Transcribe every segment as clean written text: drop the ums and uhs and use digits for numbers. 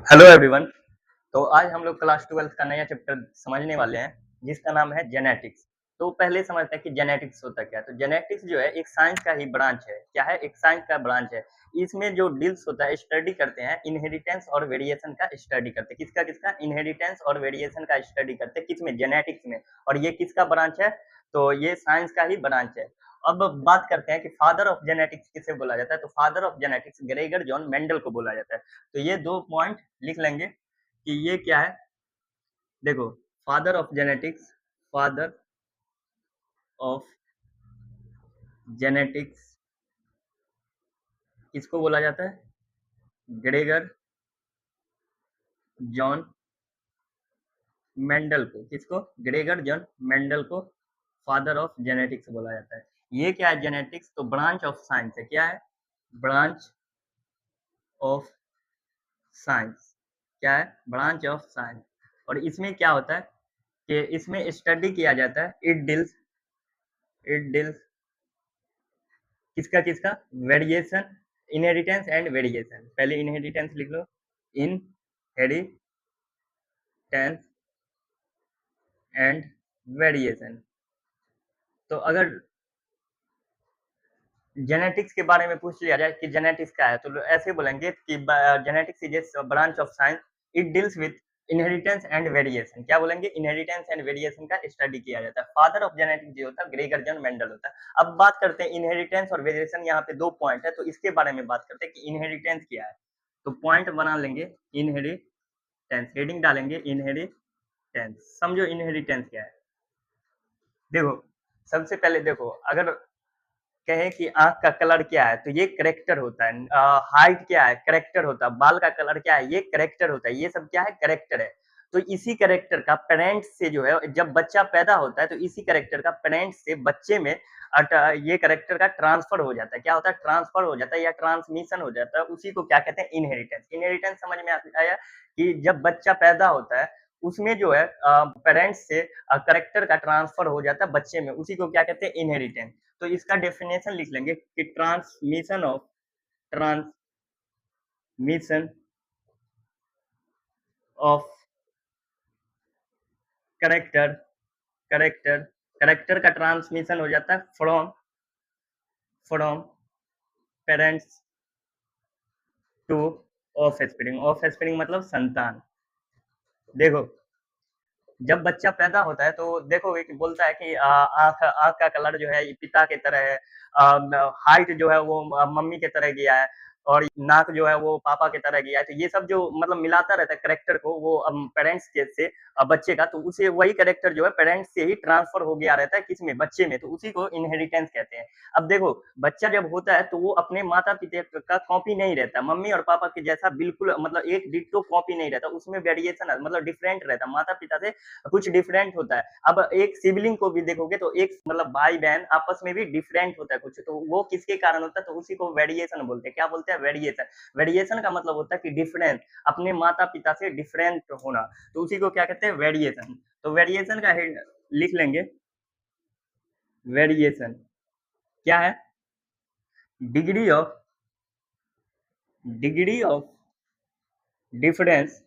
Hello everyone. तो आज हम लोग क्लास 12th का नया चैप्टर समझने वाले हैं जिसका नाम है जेनेटिक्स। तो पहले समझते हैं कि जेनेटिक्स होता क्या है। तो जेनेटिक्स जो है एक साइंस का ही ब्रांच है। क्या है? एक साइंस का ब्रांच है। इसमें जो डील्स होता है, स्टडी करते हैं इनहेरिटेंस और वेरिएशन का स्टडी करते हैं। किसका किसका? इनहेरिटेंस और वेरिएशन का स्टडी करते हैं। किसमें? जेनेटिक्स में। और ये किसका ब्रांच है? तो ये साइंस का ही ब्रांच है। अब बात करते हैं कि फादर ऑफ जेनेटिक्स किसे बोला जाता है। तो father of genetics Gregor John Mendel को बोला जाता है। तो ये दो पॉइंट लिख लेंगे कि ये क्या है। देखो, father of genetics, father of genetics किसको बोला जाता है? ग्रेगर जॉन मेंडल को। किसको? ग्रेगर जॉन मेंडल को फादर ऑफ जेनेटिक्स बोला जाता है। ये क्या है? जेनेटिक्स तो ब्रांच ऑफ साइंस है। क्या है? Branch of science. क्या है? Branch of science. और इसमें क्या होता है कि इसमें स्टडी किया जाता है। इट डील्स किसका किसका? Variation, inheritance and variation. पहले इनहेरिटेंस लिख लो। Inheritance and variation. तो अगर जेनेटिक्स के बारे में पूछ लिया जाए कि जेनेटिक्स क्या है, तो ऐसे बोलेंगे कि genetics is a branch of science. It deals with inheritance and variation. क्या बोलेंगे? इनहेरिटेंस एंड वेरिएशन का स्टडी किया जाता है। फादर ऑफ जेनेटिक्स जो होता है ग्रेगर जॉन मेंडल होता है। अब बात करते हैं इनहेरिटेंस और वेरिएशन। यहाँ पे दो पॉइंट है, तो इसके बारे में बात करते हैं कि इनहेरिटेंस क्या है। तो पॉइंट बना लेंगे इनहेरिटेंस, हेडिंग डालेंगे इनहेरिटेंस। समझो इनहेरिटेंस क्या है। देखो, सबसे पहले देखो, अगर कहें कि आंख का कलर क्या है, तो ये करेक्टर होता है। हाइट क्या है? करेक्टर होता है। बाल का कलर क्या है? ये करेक्टर होता है। ये सब क्या है? करेक्टर है। तो इसी करेक्टर का पेरेंट्स से जो है, जब बच्चा पैदा होता है तो इसी करेक्टर का पेरेंट्स से बच्चे में ये करेक्टर का ट्रांसफर हो जाता है। क्या होता है? ट्रांसफर हो जाता है या ट्रांसमिशन हो जाता है। उसी को क्या कहते हैं? इनहेरिटेंस। इनहेरिटेंस समझ में आया कि जब बच्चा पैदा होता है उसमें जो है पेरेंट्स से करेक्टर का ट्रांसफर हो जाता है बच्चे में। उसी को क्या कहते हैं? इनहेरिटेंस। तो इसका डेफिनेशन लिख लेंगे कि transmission of character character character का ट्रांसमिशन हो जाता है from parents two of spring. Of spring मतलब संतान। देखो, जब बच्चा पैदा होता है तो देखो एक बोलता है कि आंख आंख का कलर जो है पिता के तरह है। हाइट जो है वो मम्मी के तरह गया है। और नाक जो है वो पापा के तरह गया है। तो ये सब जो मतलब मिलाता रहता है करेक्टर को, वो पेरेंट्स के से बच्चे का, तो उसे वही करेक्टर जो है पेरेंट्स से ही ट्रांसफर हो गया रहता है। किसमें? बच्चे में। तो उसी को इनहेरिटेंस कहते हैं। अब देखो, बच्चा जब होता है तो वो अपने माता पिता का कॉपी नहीं रहता। मम्मी और पापा के जैसा बिल्कुल मतलब एक डिट्टो कॉपी नहीं रहता। उसमें वेरिएशन मतलब डिफरेंट रहता है। माता पिता से कुछ डिफरेंट होता है। अब एक सिबलिंग को भी देखोगे तो एक मतलब भाई बहन आपस में भी डिफरेंट होता है कुछ, तो वो किसके कारण होता है? तो उसी को वेरिएशन बोलते हैं। क्या बोलते हैं? वेरिएशन। वेरिएशन का मतलब होता है कि डिफरेंस, अपने माता पिता से डिफरेंट होना। तो उसी को क्या कहते हैं? वेरिएशन। तो वेरिएशन का लिख लेंगे। वेरिएशन क्या है? Degree of degree of difference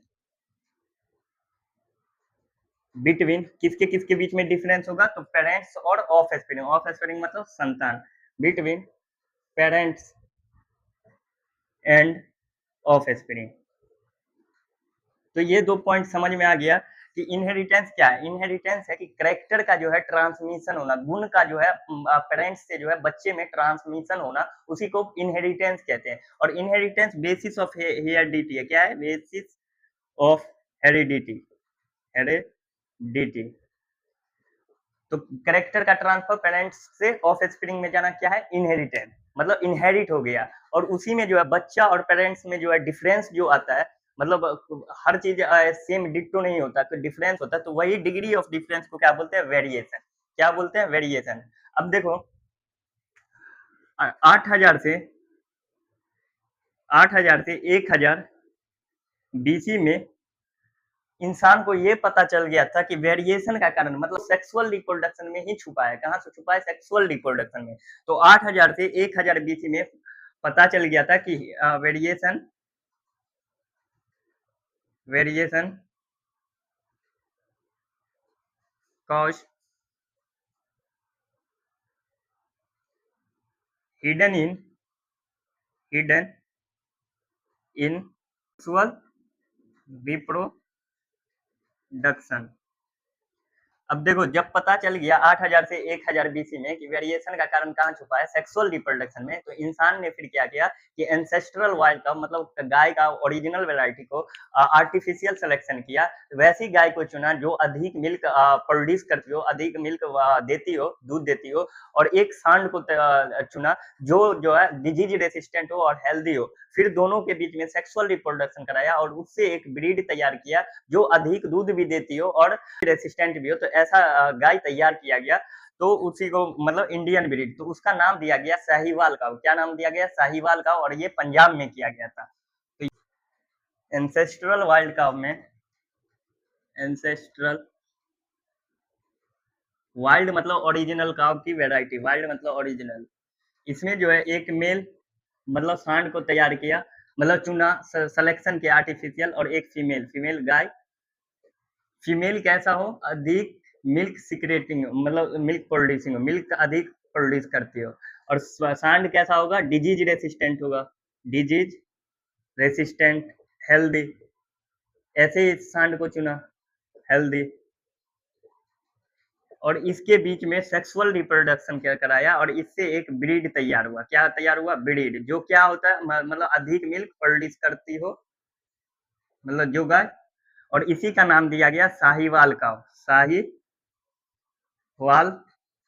between. किसके किसके बीच में डिफरेंस होगा? तो पेरेंट्स और ऑफ स्प्रिंग। ऑफ स्प्रिंग मतलब संतान। Between parents end of spring. तो ये दो पॉइंट समझ में आ गया कि इनहेरिटेंस क्या है। इनहेरिटेंस है कि करेक्टर का जो है ट्रांसमिशन होना, गुण का जो है पेरेंट्स से जो है बच्चे में ट्रांसमिशन होना, उसी को इनहेरिटेंस कहते हैं। और इनहेरिटेंस बेसिस ऑफ हेरिडिटी है। क्या है? Basis of heredity. हेरिडिटी। तो करेक्टर का ट्रांसफर पेरेंट्स से ऑफ स्प्रिंग में जाना क्या है? इनहेरिटेंस। मतलब इनहेरिट हो गया। और उसी में जो है बच्चा और पेरेंट्स में जो है डिफरेंस जो आता है, मतलब हर चीज सेम डिट्टो नहीं होता, तो डिफरेंस होता है। तो वही डिग्री ऑफ डिफरेंस को क्या बोलते हैं? वेरिएशन। क्या बोलते हैं? वेरिएशन। अब देखो, 8,000 से 1000 बीसी में इंसान को ये पता चल गया था कि वेरिएशन का कारण मतलब सेक्सुअल रिप्रोडक्शन में ही छुपा है। कहाँ से छुपा है? सेक्सुअल रिप्रोडक्शन में। तो 8,000 से 1000 बीसी में पता चल गया था कि variation variation cause hidden in hidden in sexual reproduction. अब देखो, जब पता चल गया 8000 से 1000 बीसी में कि वेरिएशन का कारण कहाँ छुपा है, सेक्सुअल रिप्रोडक्शन में, तो इंसान ने फिर क्या किया कि एंसेस्ट्रल वाइल्ड का मतलब गाय का ओरिजिनल वैरायटी को आर्टिफिशियल सिलेक्शन किया। वैसी गाय को चुना जो अधिक मिल्क प्रोड्यूस करती हो, अधिक मिल्क देती हो, दूध देती हो। और एक सांड को चुना जो है डिजीज रेसिस्टेंट हो और हेल्दी हो। फिर दोनों के बीच में सेक्सुअल रिप्रोडक्शन कराया और उससे एक ब्रीड तैयार किया जो अधिक दूध भी देती हो और रेसिस्टेंट भी हो। तो ऐसा गाय तैयार किया गया, तो उसी को मतलब इंडियन ब्रीड, तो उसका नाम दिया गया साहिवाल का। क्या नाम दिया गया? साहिवाल का। और ये पंजाब में किया गया था। तो एंसेस्ट्रल वाइल्ड काउ में, एंसेस्ट्रल वाइल्ड मतलब ओरिजिनल काउ की वेराइटी, वाइल्ड मतलब ओरिजिनल। इसमें जो है एक मेल मतलब सांड को तैयार किया, मतलब चुना, सिलेक्शन किया आर्टिफिशियल, और एक फीमेल, फीमेल गाय। फीमेल कैसा हो? अधिक मिल्क सिक्रेटिंग, मतलब मिल्क प्रोड्यूसिंग हो, मिल्क अधिक प्रोड्यूस करती हो। और सांड कैसा होगा? डिजीज रेसिस्टेंट होगा, डिजीज रेसिस्टेंट, हेल्दी। ऐसे ही सांड को चुना, हेल्दी। और इसके बीच में सेक्सुअल रिप्रोडक्शन क्या कराया और इससे एक ब्रीड तैयार हुआ। क्या तैयार हुआ? ब्रीड। जो क्या होता है? मतलब अधिक मिल्क प्रोड्यूस करती हो, मतलब जो गाय। और इसी का नाम दिया गया साहिवाल काव, साहिवाल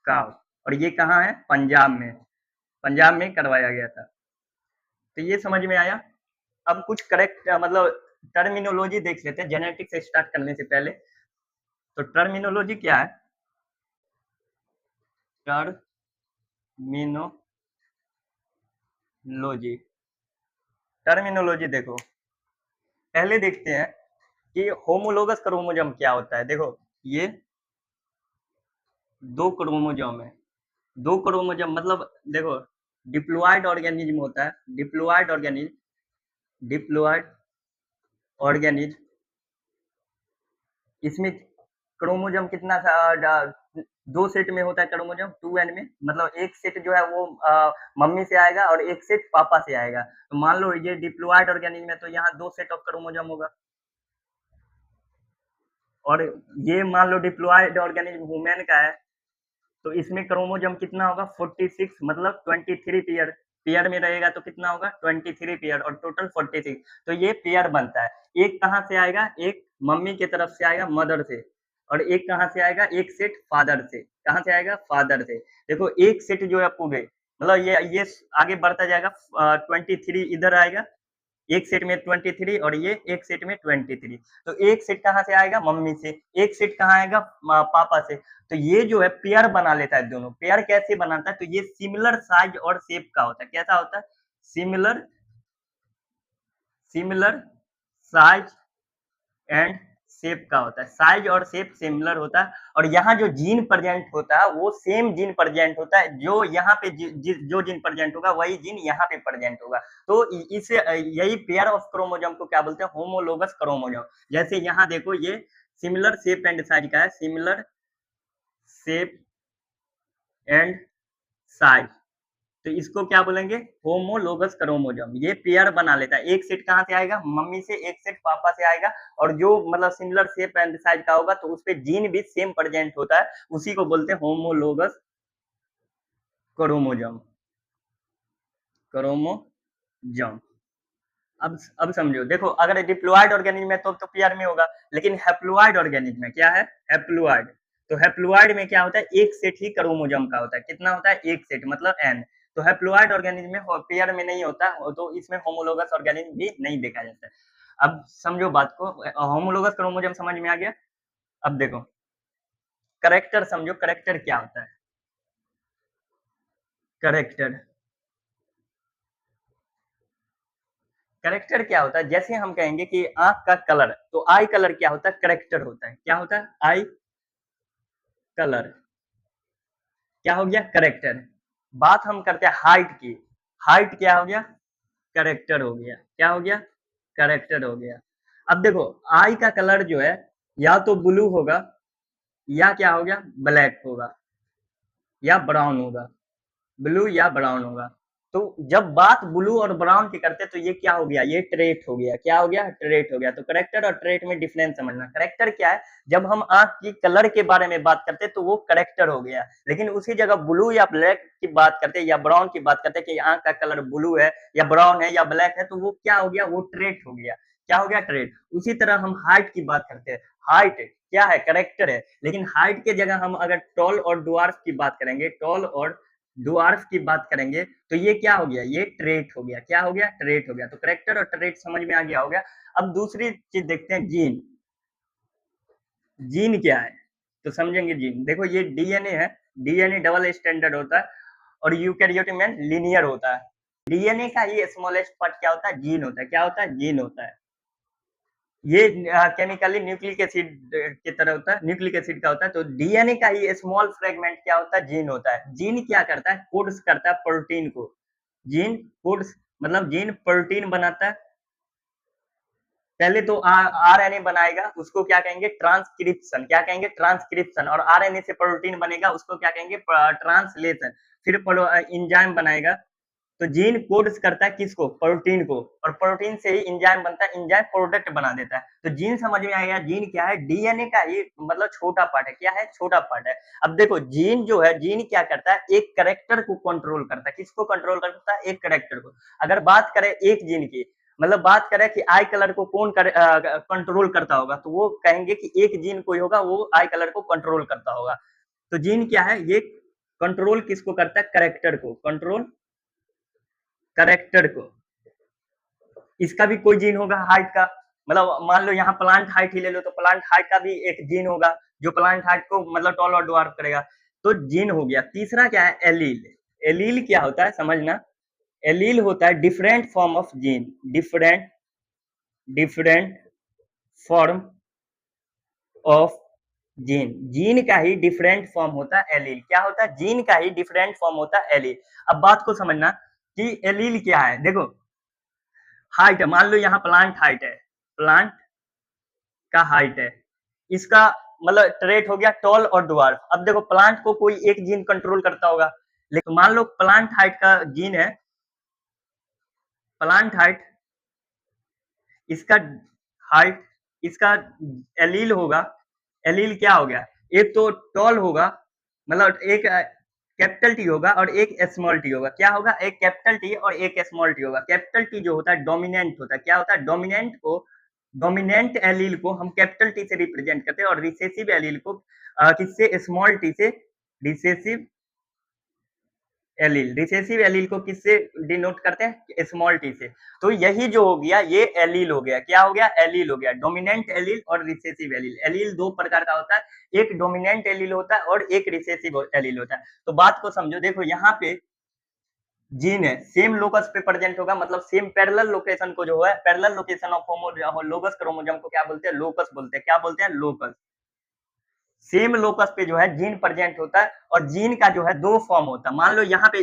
काव। और ये कहाँ है? पंजाब में, पंजाब में करवाया गया था। तो ये समझ में आया। अब कुछ करेक्ट मतलब टर्मिनोलॉजी देख लेते हैं जेनेटिक्स से स्टार्ट करने से पहले। तो टर्मिनोलॉजी क्या है? टर्मिनोलॉजी, टर्मिनोलॉजी देखो, पहले देखते हैं कि होमोलोगस क्रोमोसोम क्या होता है। देखो, ये दो क्रोमोसोम है, दो क्रोमोसोम मतलब देखो, डिप्लॉयड ऑर्गेनिज्म होता है, डिप्लॉयड ऑर्गेनिज्म, डिप्लॉयड ऑर्गेनिज्म। इसमें क्रोमोसोम कितना था? दो सेट में होता है क्रोमोसोम, 2n में। मतलब एक सेट जो है वो मम्मी से आएगा और एक सेट पापा से आएगा। तो मान लो ये डिप्लॉयड ऑर्गेनिज्म है, तो यहाँ दो सेट ऑफ क्रोमोसोम होगा। और ये मान लो डिप्लॉयड ऑर्गेनिज्म वुमेन का है, तो इसमें क्रोमोसोम कितना होगा? 46, मतलब 23 पेयर। पेयर में रहेगा तो कितना होगा? 23 पेयर, और टोटल 46। तो ये पेयर बनता है। एक कहाँ से आएगा? एक मम्मी की तरफ से आएगा, मदर से। और एक कहाँ से आएगा? एक सेट फादर से। कहाँ से आएगा? फादर से। देखो, एक सेट जो है पूरे, मतलब ये आगे बढ़ता जाएगा, 23 इधर आएगा, एक सेट में 23 और ये एक सेट में 23। तो एक सेट कहाँ से आएगा? मम्मी से। एक सेट कहाँ आएगा? पापा से। तो ये जो है पेयर बना लेता है दोनों। पेयर कैसे बनाता है? तो ये सिमिलर साइज और शेप का होता है। कैसा होता है? Similar, similar size and shape का होता है। साइज और शेप सिमिलर होता है। और यहाँ जो जीन प्रेजेंट होता है वो सेम जीन प्रेजेंट होता है। जो यहाँ पे जो जीन प्रेजेंट होगा वही जीन यहाँ पे प्रेजेंट होगा। तो इसे यही पेयर ऑफ क्रोमोसोम को क्या बोलते हैं? Homologous chromosome. जैसे यहाँ देखो, ये सिमिलर शेप एंड साइज का है, सिमिलर शेप एंड साइज। तो इसको क्या बोलेंगे? Homologous chromosome. ये पेयर बना लेता है। एक सेट कहाँ से आएगा? मम्मी से। एक सेट पापा से आएगा। और जो मतलब सिमिलर शेप एंड साइज का होगा तो उसपे जीन भी सेम प्रेजेंट होता है, उसी को बोलते हैं होमोलोगस क्रोमोसोम, क्रोमोसोम। अब समझो, देखो, अगर डिप्लॉयड ऑर्गेनिज्म है तो पेयर में होगा। लेकिन हैप्लॉयड ऑर्गेनिज्म में क्या है? हैप्लॉयड। तो हैप्लॉयड में क्या होता है? एक सेट ही क्रोमोसोम का होता है। कितना होता है? एक सेट, मतलब एन। तो हैप्लॉयड ऑर्गेनिज्म में पेयर में नहीं होता, तो इसमें होमोलोगस ऑर्गेनिज्म भी नहीं देखा जाता है। अब समझो बात को, होमोलोगस क्रोमोसोम समझ में आ गया। अब देखो, करेक्टर समझो, करेक्टर क्या होता है? करेक्टर, करेक्टर क्या होता है? जैसे हम कहेंगे कि आंख का कलर, तो आई कलर क्या होता है? करेक्टर होता है। क्या होता है? आई कलर। क्या हो गया? करेक्टर। बात हम करते हैं हाइट की। हाइट क्या हो गया? करेक्टर हो गया। क्या हो गया? करेक्टर हो गया। अब देखो आई का कलर जो है या तो ब्लू होगा या क्या हो गया ब्लैक होगा या ब्राउन होगा, ब्लू या ब्राउन होगा। तो जब बात ब्लू और ब्राउन की करते तो ये क्या हो गया, ये ट्रेट हो गया। क्या हो गया, ट्रेट हो गया। तो करेक्टर और ट्रेट में डिफरेंस समझना। करेक्टर क्या है, जब हम आंख की कलर के बारे में बात करते तो वो करेक्टर हो गया, लेकिन उसी जगह ब्लू या ब्लैक की बात करते या ब्राउन की बात करते कि आंख का कलर ब्लू है या ब्राउन है या ब्लैक है, तो वो क्या हो गया, वो ट्रेट हो गया। क्या हो गया, ट्रेट। उसी तरह हम हाइट की बात करते हैं, हाइट क्या है, करेक्टर है, लेकिन हाइट के जगह हम अगर टॉल और डुआर्फ की बात करेंगे, टॉल और डुआर्फ की बात करेंगे, तो ये क्या हो गया, ये ट्रेट हो गया। क्या हो गया, ट्रेट हो गया। तो करेक्टर और ट्रेट समझ में आ गया होगा। अब दूसरी चीज देखते हैं, जीन। जीन क्या है, तो समझेंगे जीन। देखो ये डीएनए है, डीएनए डबल स्टैंडर्ड होता है और यूकैरियोटिक में लीनियर होता है। डीएनए का ही स्मॉलेस्ट पार्ट क्या होता है, जीन होता है। क्या होता है, जीन होता है। ये केमिकली न्यूक्लिक एसिड की तरह होता है, न्यूक्लिक एसिड का होता है। तो डीएनए का ही स्मॉल फ्रेगमेंट क्या होता है, जीन होता है। जीन क्या करता है, कोड्स करता है प्रोटीन को। जीन कोड्स मतलब जीन प्रोटीन बनाता है। पहले तो आरएनए बनाएगा, उसको क्या कहेंगे, ट्रांसक्रिप्शन। क्या कहेंगे, ट्रांसक्रिप्शन। और आरएनए से प्रोटीन बनेगा, उसको क्या कहेंगे, ट्रांसलेशन। फिर इंजाइम बनाएगा। तो जीन कोड्स करता है किसको, प्रोटीन को, और प्रोटीन से ही इंजाइम बनता है, इंजाइम प्रोडक्ट बना देता है। तो जीन समझ में आएगा। जीन क्या है, डीएनए का ही मतलब छोटा पार्ट है। क्या है, छोटा पार्ट है। अब देखो जीन जो है, जीन क्या करता है, एक करेक्टर को कंट्रोल करता है। किसको कंट्रोल करता है, एक करेक्टर को। अगर बात करें एक जीन की, मतलब बात करें कि आई कलर को कौन कंट्रोल करता होगा, तो वो कहेंगे कि एक जीन कोई होगा वो आई कलर को कंट्रोल करता होगा। तो जीन क्या है, ये कंट्रोल किसको करता है, करेक्टर को, कंट्रोल करेक्टर को। इसका भी कोई जीन होगा हाइट का, मतलब मान लो यहाँ प्लांट हाइट ही ले लो, तो प्लांट हाइट का भी एक जीन होगा जो प्लांट हाइट को मतलब टॉल और ड्वार्फ करेगा। तो जीन हो गया। तीसरा क्या है, एलील। एलील क्या होता है समझना। एलील होता है different form of gene, different different form of gene. Gene का ही डिफरेंट फॉर्म होता है एलील। क्या होता है, जीन का ही डिफरेंट फॉर्म होता है एलील। अब बात को समझना कि एलील क्या है। देखो हाइट है, मान लो यहाँ प्लांट हाइट है, प्लांट का हाइट है, इसका मतलब ट्रेट हो गया टॉल और ड्वार्फ। अब देखो प्लांट को कोई एक जीन कंट्रोल करता होगा, लेकिन मान लो प्लांट हाइट का जीन है, प्लांट हाइट, इसका हाइट, इसका एलील होगा। एलील क्या हो गया, एक तो टॉल होगा, मतलब एक कैपिटल टी होगा और एक स्मॉल टी होगा। क्या होगा, एक कैपिटल टी और एक स्मॉल टी होगा। कैपिटल टी जो होता है डोमिनेंट होता है। क्या होता है, डोमिनेंट को, डोमिनेंट एलील को हम कैपिटल टी से रिप्रेजेंट करते हैं और रिसेसिव एलील को किससे, स्मॉल टी से। रिसेसिव एलील, रिसेसिव एलील को किससे डिनोट करते हैं, स्मॉल टी से। तो यही जो हो गया, ये एलील हो गया। क्या हो गया, एलील हो गया। डोमिनेंट एलील और रिसेसिव एलील। एलील दो प्रकार का होता है, एक डोमिनेंट एलील होता है और एक रिसेसिव एलील होता है। तो बात को समझो, देखो यहाँ पे जीन है, सेम लोकस पे प्रेजेंट होगा, मतलब सेम पैरेलल लोकेशन को जो है, parallel location of homologous chromosome को क्या बोलते हैं, लोकस बोलते हैं। क्या बोलते हैं, लोकस। सेम लोकस पे जो है जीन प्रेजेंट होता है, और जीन का जो है दो फॉर्म होता है। मान लो यहाँ पे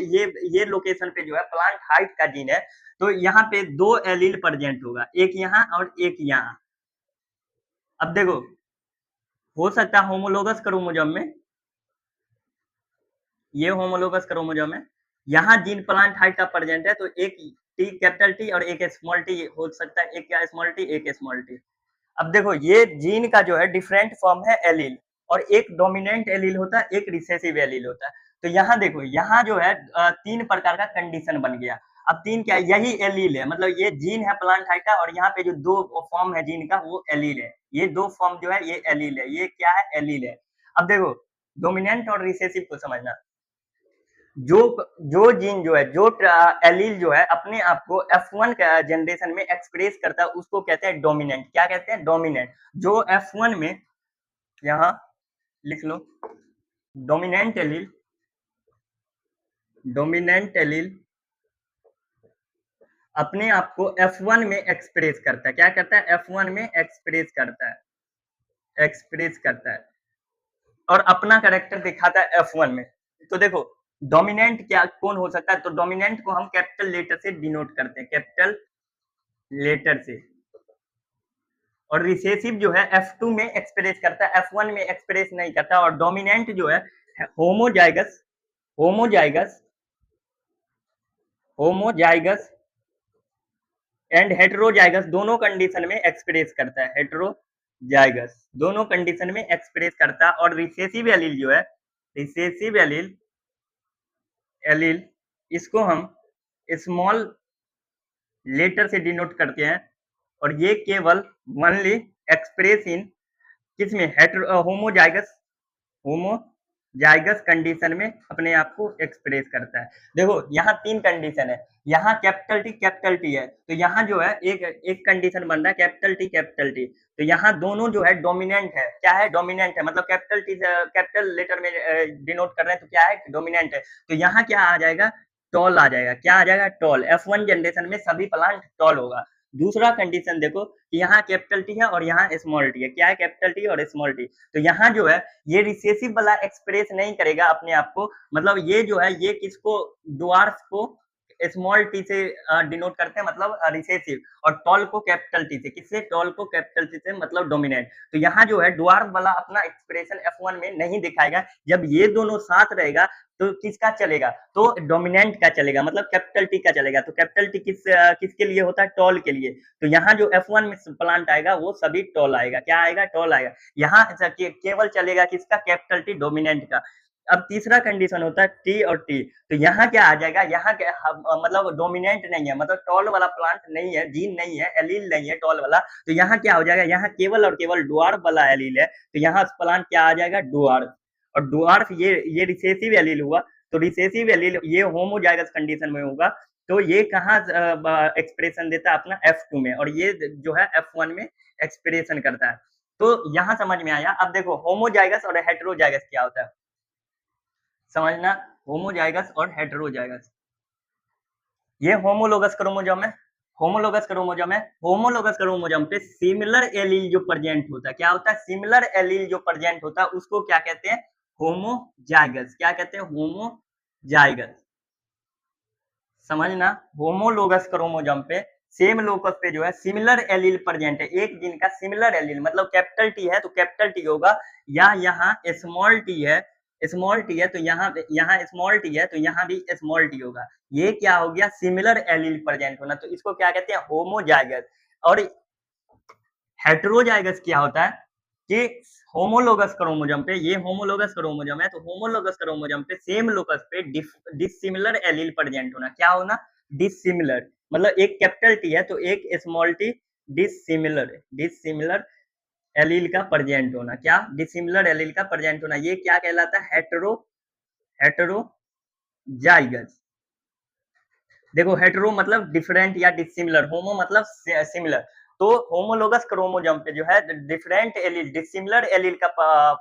ये लोकेशन पे जो है प्लांट हाइट का जीन है, तो यहाँ पे दो एलील प्रेजेंट होगा, एक यहाँ और एक यहाँ। अब देखो हो सकता है होमोलोगस क्रोमोसोम में, ये होमोलोगस क्रोमोसोम है, यहाँ जीन प्लांट हाइट का प्रेजेंट है, तो एक टी कैपिटल टी और एक स्मॉल टी हो सकता है, एक क्या स्मॉल टी, एक स्मॉल टी। अब देखो ये जीन का जो है डिफरेंट फॉर्म है एलील, और एक डोमिनेंट एलील होता है, एक रिसेसिव एलील होता है। तो यहाँ देखो, यहाँ जो है तीन प्रकार का कंडीशन बन गया। अब तीन क्या है, यही एलील है, मतलब ये जीन है प्लांट हाइट का, और यहाँ पे जो दो फॉर्म है जीन का वो एलील है। ये दो फॉर्म जो है ये एलील है, ये क्या है, एलील है। अब देखो डोमिनेंट और रिसेसिव को समझना। जो जो जीन जो है, जो एलील जो है अपने आप को F1 जनरेशन में एक्सप्रेस करता है, उसको कहते हैं डोमिनेंट। क्या कहते हैं, डोमिनेंट। जो F1 में, यहाँ लिख लो, डोमिनेंट एलील, डोमिनेंट एलील अपने आप को F1 में एक्सप्रेस करता है। क्या करता है, F1 में एक्सप्रेस करता है, एक्सप्रेस करता है, और अपना कैरेक्टर दिखाता है F1 में। तो देखो डोमिनेंट क्या कौन हो सकता है, तो डोमिनेंट को हम कैपिटल लेटर से डिनोट करते हैं, कैपिटल लेटर से। और रिसेसिव जो है F2 में एक्सप्रेस करता है, F1 में एक्सप्रेस नहीं करता। और डोमिनेंट जो है homozygous homozygous homozygous and heterozygous दोनों कंडीशन में एक्सप्रेस करता है, हेटेरोजाइगस दोनों कंडीशन में एक्सप्रेस करता है। और रिसेसिव एलील जो है, रिसेसिव एलील एलील इसको हम स्मॉल लेटर से डिनोट करते हैं, और ये केवल ओनली एक्सप्रेस इन किसमें, होमोजाइगस होमोजाइगस कंडीशन में अपने आप को एक्सप्रेस करता है। देखो यहाँ तीन कंडीशन है, यहाँ कैपिटल टी है, तो यहाँ जो है एक एक कंडीशन बन रहा है कैपिटल टी, तो यहाँ दोनों जो है डोमिनेंट है। क्या है, डोमिनेंट है, मतलब कैपिटल टी कैपिटल लेटर में डिनोट कर रहे हैं, तो क्या है, डोमिनेंट है। तो यहाँ क्या आ जाएगा, टॉल आ जाएगा। क्या आ जाएगा, टॉल। F1 जनरेशन में सभी प्लांट टॉल होगा। दूसरा कंडीशन देखो कि यहाँ कैपिटल टी है और यहाँ स्मॉल टी है। क्या है, कैपिटल टी और स्मॉल टी। तो यहाँ जो है ये रिसेसिव वाला एक्सप्रेस नहीं करेगा अपने आप को, मतलब ये जो है ये किसको, ड्वार्फ को स्मॉल टी से डिनोट करते हैं, मतलब रिसेसिव, और टॉल को कैपिटल टी से। किससे, टॉल को कैपिटल टी से, मतलब डोमिनेंट। तो यहाँ जो है ड्वार्फ वाला अपना एक्सप्रेशन F1 में नहीं दिखाएगा। जब ये दोनों साथ रहेगा तो किसका चलेगा, तो डोमिनेंट का चलेगा, मतलब कैपिटल टी का चलेगा। तो कैपिटल टी किसके लिए होता है, टॉल के लिए। तो यहाँ जो F1 में प्लांट आएगा वो सभी टॉल आएगा। क्या आएगा, टॉल आएगा। यहाँ केवल चलेगा किसका, कैपिटल टी, डोमिनेंट का। अब तीसरा कंडीशन होता है टी और टी। तो यहाँ क्या आ जाएगा, यहाँ क्या मतलब डोमिनेंट नहीं है, मतलब टॉल वाला प्लांट नहीं है, जीन नहीं है, एलील नहीं है टॉल वाला। तो यहाँ क्या हो जाएगा, यहाँ केवल और केवल ड्वार्फ वाला एलील है। तो यहाँ प्लांट क्या आ जाएगा, ड्वार्फ। और ड्वार्फ ये रिसेसिव एलील हुआ। तो रिसेसिव एलील ये होमोजाइगस कंडीशन में होगा। तो ये कहाँ एक्सप्रेशन देता है, अपना F2 में, और ये जो है F1 में एक्सप्रेशन करता है। तो यहाँ समझ में आया। अब देखो होमोजाइगस और हेटेरोजाइगस क्या होता है, समझना। होमोजाइगस और हेटेरोजाइगस, ये होमोलोगस क्रोमोसोम है। होमोलोगस क्रोमोसोम है। होमोलोगस क्रोमोसोम पे सिमिलर एलील जो प्रेजेंट होता है, क्या होता है, सिमिलर एलील जो प्रेजेंट होता है उसको क्या कहते हैं, होमोजाइगस। क्या कहते हैं, होमोजाइगस। समझना, होमोलोगस क्रोमोसोम पे सेम लोकस पे जो है सिमिलर एलील प्रेजेंट है, एक जीन का सिमिलर एलील, मतलब कैपिटल टी है तो कैपिटल टी होगा, या यहाँ स्मॉल टी है, स्मॉल टी है तो यहाँ स्मॉल टी है तो यहाँ भी स्मॉल टी होगा। ये क्या हो गया, सिमिलर एलील प्रेजेंट होना, तो इसको क्या कहते हैं, होमोजाइगस। और हेटेरोजाइगस क्या होता है कि होमोलोगस क्रोमोसोम पे, ये होमोलोगस क्रोमोसोम है, तो होमोलोगस क्रोमोसोम पे सेम लोकस पे डिसिमिलर एलील प्रेजेंट होना। क्या होना, डिसिमिलर, मतलब एक कैपिटल टी है तो एक स्मॉल टी, डिसिमिलर एलील का प्रेजेंट होना। क्या, डिसिमिलर एलील का प्रेजेंट होना, ये क्या कहलाता है, हेटेरोजाइगस। देखो हेटेरो मतलब डिफरेंट या डिसिमिलर, होमो मतलब सिमिलर। तो होमोलोगस क्रोमोसोम पे जो है डिफरेंट एलील, डिसिमिलर एलील का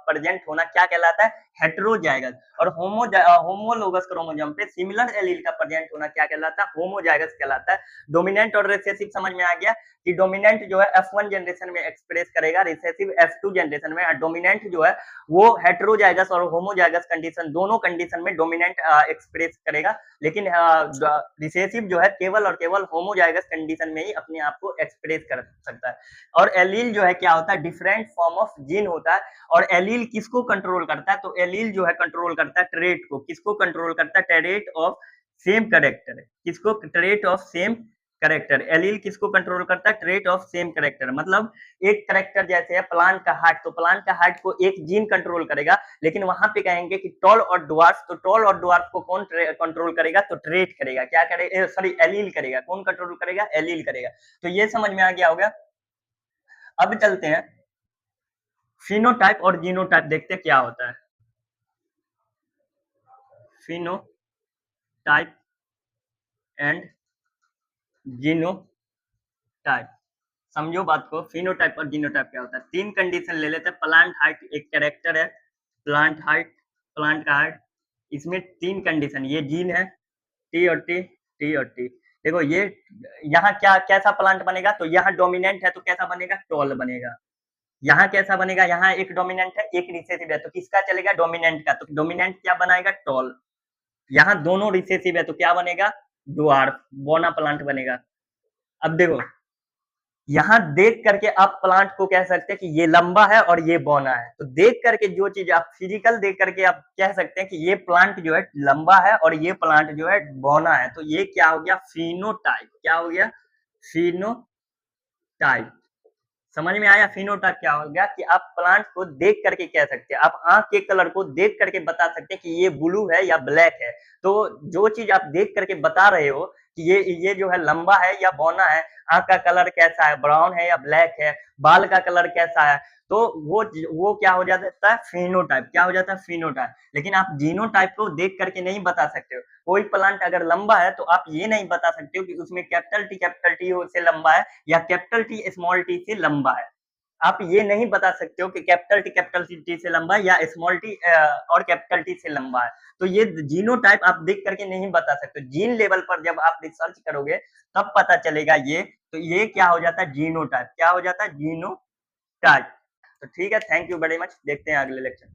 प्रेजेंट होना क्या कहलाता है, हेटेरोजाइगस। और होमोलोगस क्रोमोसोम पे सिमिलर एलील का प्रेजेंट होना क्या कहलाता है, होमोजाइगस कहलाता है। डोमिनेंट और रिसेसिव समझ में आ गया कि डोमिनेंट जो है F1 जनरेशन में एक्सप्रेस करेगा, रिसेसिव F2 जनरेशन में। डोमिनेंट जो है वो हेटेरोजाइगस और होमोजाइगस कंडीशन, दोनों कंडीशन में डोमिनेंट एक्सप्रेस करेगा। लेकिन रिसेसिव जो है केवल और केवल होमोजाइगस कंडीशन में ही अपने आप को एक्सप्रेस कर सकता है। और एलील जो है क्या होता है, डिफरेंट फॉर्म ऑफ जीन होता है। और एलील किसको कंट्रोल करता है, तो एलील जो है कंट्रोल करता है ट्रेट को। किसको कंट्रोल करता है, ट्रेट ऑफ सेम कैरेक्टर। किसको, trait of same character. Allele किसको कंट्रोल करता है, ट्रेट ऑफ सेम कैरेक्टर। मतलब एक कैरेक्टर जैसे है प्लांट का हार्ट, तो प्लांट का हार्ट को एक जीन कंट्रोल करेगा, लेकिन वहां पे कहेंगे कि टॉल और ड्वार्फ, तो टॉल और ड्वार्फ को कौन कंट्रोल करेगा, तो ट्रेट करेगा। क्या करेगा, सॉरी एलील करेगा। कौन कंट्रोल करेगा, एलील करेगा। तो ये समझ में आ गया होगा। अब चलते हैं फिनोटाइप और जीनोटाइप, देखते हैं क्या होता है। फिनोटाइप एंड जीनोटाइप, समझो बात को। फिनोटाइप और जीनोटाइप क्या होता है, तीन कंडीशन ले लेते हैं। प्लांट हाइट एक कैरेक्टर है, प्लांट हाइट, प्लांट का हाइट, इसमें तीन कंडीशन, ये जीन है, टी और टी, टी और टी। देखो ये यहाँ क्या कैसा प्लांट बनेगा, तो यहाँ डोमिनेंट है तो कैसा बनेगा, टॉल बनेगा। यहाँ कैसा बनेगा, यहाँ एक डोमिनेंट है एक रिसेसिव है, तो किसका चलेगा, डोमिनेंट का। तो डोमिनेंट क्या बनाएगा, टॉल। यहाँ दोनों रिसेसिव है तो क्या बनेगा, ड्वार्फ, बोना प्लांट बनेगा। अब देखो यहाँ देख करके आप प्लांट को कह सकते हैं कि ये लंबा है और ये बौना है। तो देख करके जो चीज आप फिजिकल देख करके आप कह सकते हैं कि ये प्लांट जो है लंबा है और ये प्लांट जो है बौना है। तो ये क्या हो गया? फिनोटाइप। क्या हो गया? फिनोटाइप। समझ में आया? फिनोटाइप क्या हो गया कि आप प्लांट को देख करके कह सकते हैं, आप आंख के कलर को देख करके बता सकते हैं कि ये ब्लू है या ब्लैक है। तो जो चीज आप देख करके बता रहे हो कि ये जो है लंबा है या बौना है, आंख का कलर कैसा है, ब्राउन है या ब्लैक है, बाल का कलर कैसा है, तो वो क्या हो जाता है? फिनोटाइप। क्या हो जाता है? फिनोटाइप। लेकिन आप जीनोटाइप को देख करके नहीं बता सकते हो। कोई प्लांट अगर लंबा है तो आप ये नहीं बता सकते हो कि उसमें कैपिटल टी से लंबा है या कैपिटल टी स्मॉल टी से लंबा है। आप ये नहीं बता सकते हो कि कैपिटल टी से लंबा है या स्मॉल टी और कैपिटल टी से लंबा है। तो ये जीनोटाइप आप देख करके नहीं बता सकते। जीन लेवल पर जब आप रिसर्च करोगे तब पता चलेगा ये। तो ये क्या हो जाता है? जीनोटाइप। क्या हो जाता है? जीनोटाइप। तो ठीक है, थैंक यू वेरी मच। देखते हैं अगले लेक्चर।